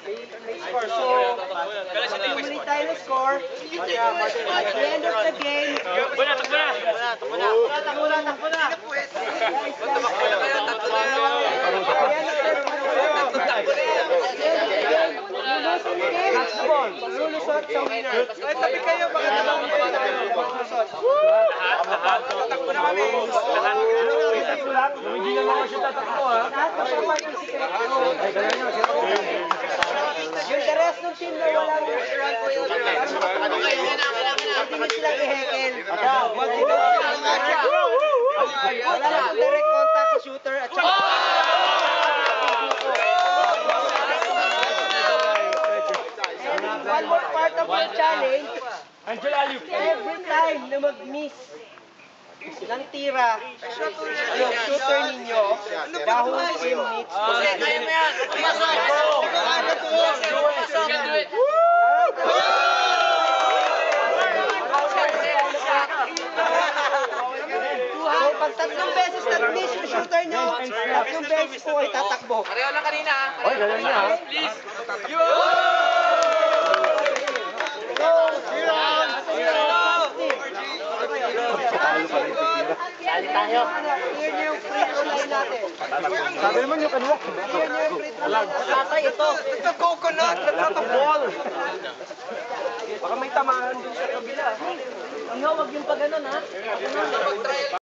May score. So, muli tayo ng score. At the end of the game, lulusot sa winner. Sabi kayo, baka naman lulusot. Tatakbo na kami. Hindi na naman siya tatakbo, ha? Lahat ng participate. Yung the rest ng team na walang hindi silang i-hekel. Wala lang direct contact sa shooter at saka and one more part of the challenge, every time na mag-miss ng tira yung shooter ninyo, dahon team needs to Kaya mo yan! Pumasok! So, pag tatlong beses nag-miss yung shooter nyo, tatlong beses po ay tatakbo. Pareho lang kanina. Oy, ganun niya, ha? Please! Sali tayo. Clear nyo yung free throw line natin. Sabi naman yung kanila. Clear nyo yung free throw line. Tatay ito. Ito coconut, nagtatapol. Baka may tamaan dun sa kabila. Ang hawag yung pag-ganon, ha?